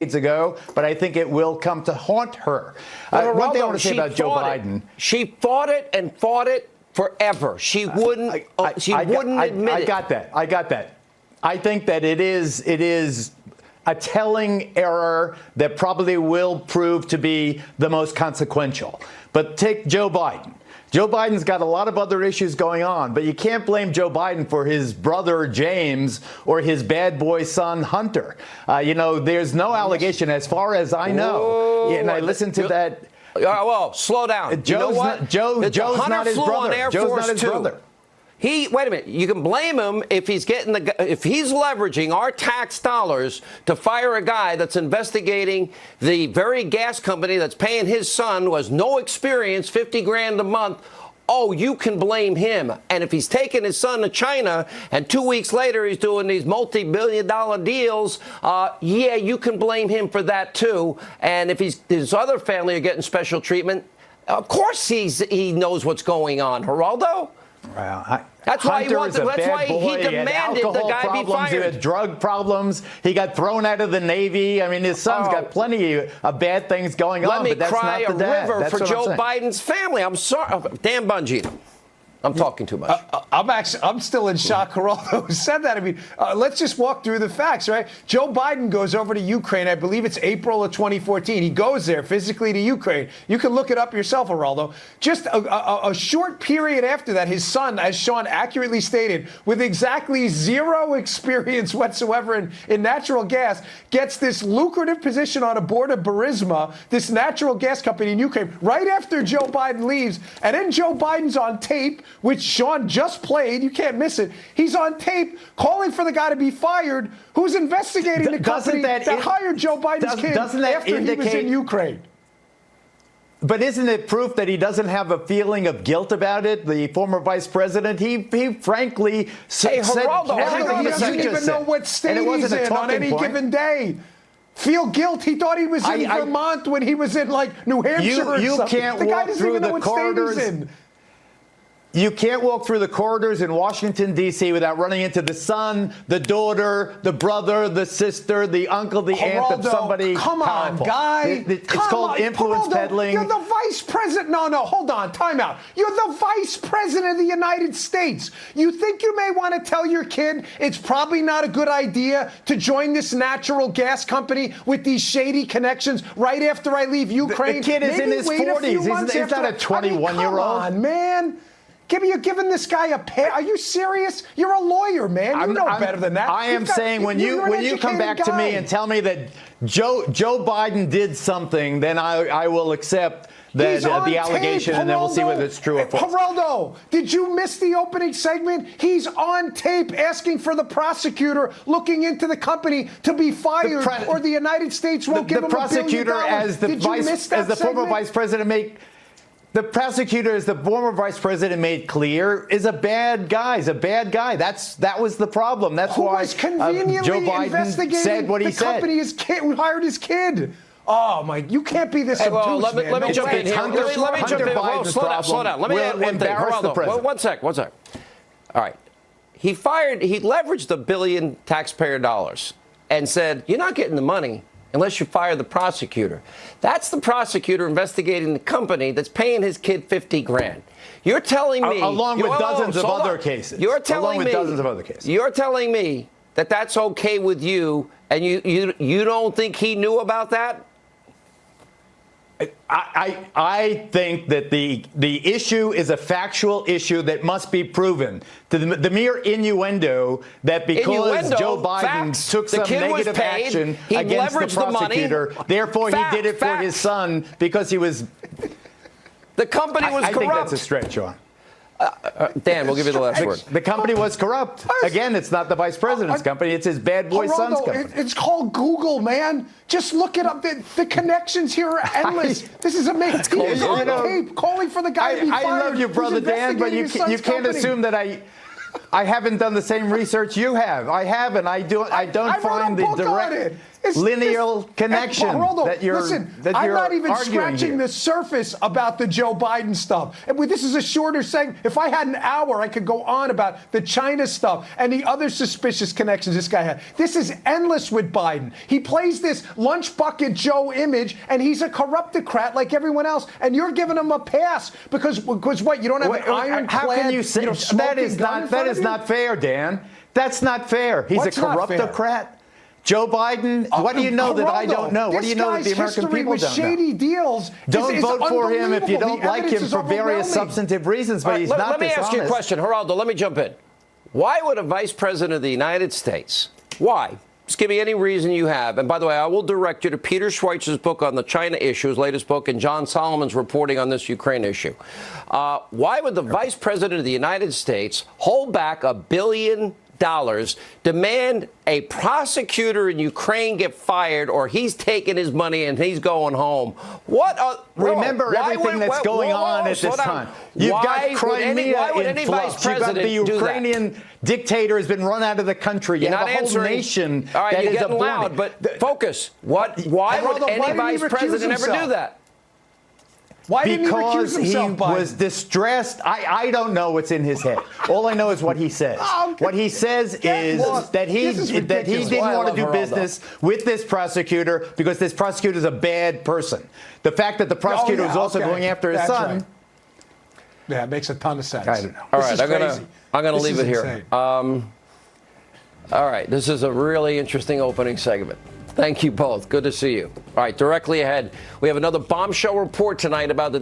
ago, but I think it will come to haunt her. One thing I want to say about Joe Biden. She fought it and fought it forever. She wouldn't admit it. I got that. I think that it is a telling error that probably will prove to be the most consequential. But take Joe Biden. Joe Biden's got a lot of other issues going on, but you can't blame Joe Biden for his brother James or his bad boy son Hunter. There's no allegation, as far as I know. And I listened to that. Well, slow down. Joe's not his brother. Joe's not his brother. Wait a minute. You can blame him if he's leveraging our tax dollars to fire a guy that's investigating the very gas company that's paying his son, who has no experience, $50,000 a month. Oh, you can blame him. And if he's taking his son to China and 2 weeks later he's doing these multi-billion-dollar deals, you can blame him for that too. And if his other family are getting special treatment, of course he knows what's going on. Geraldo? Well, that's why he demanded the guy be fired. He had drug problems. He got thrown out of the Navy. I mean, his son's got plenty of bad things going on, but that's not the dad. Let me cry a river for Joe Biden's family. I'm sorry. Dan Bongino. I'm talking too much. I'm still in shock. Geraldo who said that. I mean, let's just walk through the facts, right? Joe Biden goes over to Ukraine. I believe it's April of 2014. He goes there physically to Ukraine. You can look it up yourself, Geraldo. Just a short period after that, his son, as Sean accurately stated, with exactly zero experience whatsoever in natural gas, gets this lucrative position on a board of Burisma, this natural gas company in Ukraine, right after Joe Biden leaves. And then Joe Biden's on tape, which Sean just played. You can't miss it. He's on tape calling for the guy to be fired who's investigating the company that hired Joe Biden's kid after he was in Ukraine. But isn't it proof that he doesn't have a feeling of guilt about it? The former vice president, he frankly said Geraldo, he doesn't even know what state he's in on any given day. Feel guilt. He thought he was in Vermont when he was in, like, New Hampshire or something. Can't the guy walk doesn't through even know the what corridors. State he's in. You can't walk through the corridors in Washington, D.C. without running into the son, the daughter, the brother, the sister, the uncle, the aunt of somebody come powerful. On, guy. It's called influence peddling. You're the vice president. No, hold on. Time out. You're the vice president of the United States. You think you may want to tell your kid it's probably not a good idea to join this natural gas company with these shady connections right after I leave Ukraine? The kid is in his 40s. He's not a 21-year-old. Come on, man. You're giving this guy a pay. Are you serious? You're a lawyer, man. You know better than that. I am saying when you come back to me and tell me that Joe Biden did something, then I will accept the allegation, and then we'll see whether it's true or false. Geraldo, did you miss the opening segment? He's on tape asking for the prosecutor looking into the company to be fired, or the United States won't give him $1 billion. The former vice president The prosecutor, as the former vice president made clear, is a bad guy. He's a bad guy. That was the problem. That's why Joe Biden said what he said. The company who hired his kid. Oh, my. You can't be this obtuse, man. Let me jump in here. Let me jump in. Slow down. Let me add one thing. Geraldo, one sec. All right. He leveraged $1 billion taxpayer dollars and said, you're not getting the money unless you fire the prosecutor. That's the prosecutor investigating the company that's paying his kid $50,000. You're telling me, along with dozens of other cases. You're telling me that that's okay with you, and you don't think he knew about that? I think that the issue is a factual issue that must be proven. The mere innuendo that because Joe Biden took some negative action against the prosecutor, therefore he did it for his son because he was. The company was corrupt. I think that's a stretch, Sean. Dan, we'll give you the last word. The company was corrupt. Again, it's not the vice president's company. It's his bad boy son's company. It's called Google, man. Just look it up. The connections here are endless. This is amazing. He's on tape calling for the guy to be fired. I love you, brother Dan, but you can't assume that I haven't done the same research you have. I have, and I don't find the direct. lineal connection that you're Listen, that I'm you're not even arguing scratching here. the surface about the Joe Biden stuff. And this is a shorter segment. If I had an hour, I could go on about the China stuff and the other suspicious connections this guy had. This is endless with Biden. He plays this lunch bucket Joe image, and he's a corruptocrat like everyone else. And you're giving him a pass because what? You don't have an ironclad. How can you say that is not fair, Dan? That's not fair. He's What's a not fair? corruptocrat. Joe Biden, what do you know that I don't know? What do you know that the American people don't know? Shady deals. Don't vote for him if you unbelievable. don't The like him evidence is for various overwhelming. substantive reasons, but he's not Let me ask you a question. Geraldo, let me jump in. Why would a vice president of the United States, why? Just give me any reason you have. And by the way, I will direct you to Peter Schweizer's book on the China issue, his latest book, and John Solomon's reporting on this Ukraine issue. Why would the vice president of the United States hold back $1 billion, demand a prosecutor in Ukraine get fired, or he's taking his money and he's going home? Remember everything that's going on at this time. You've got Crimea in flux. You've got the Ukrainian dictator has been run out of the country. You have a whole nation All right, that you're is getting aborting. loud, but focus. Why would any vice president ever do that? Why didn't he recuse Because he himself, Biden? was distressed. I don't know what's in his head. All I know is what he says. Okay. What he says is that he didn't want to do business with this prosecutor because this prosecutor is a bad person. The fact that the prosecutor was also going after his son. Right. Yeah, it makes a ton of sense. I don't know. All right, I'm gonna leave it here. All right, this is a really interesting opening segment. Thank you both. Good to see you. All right, directly ahead, we have another bombshell report tonight about the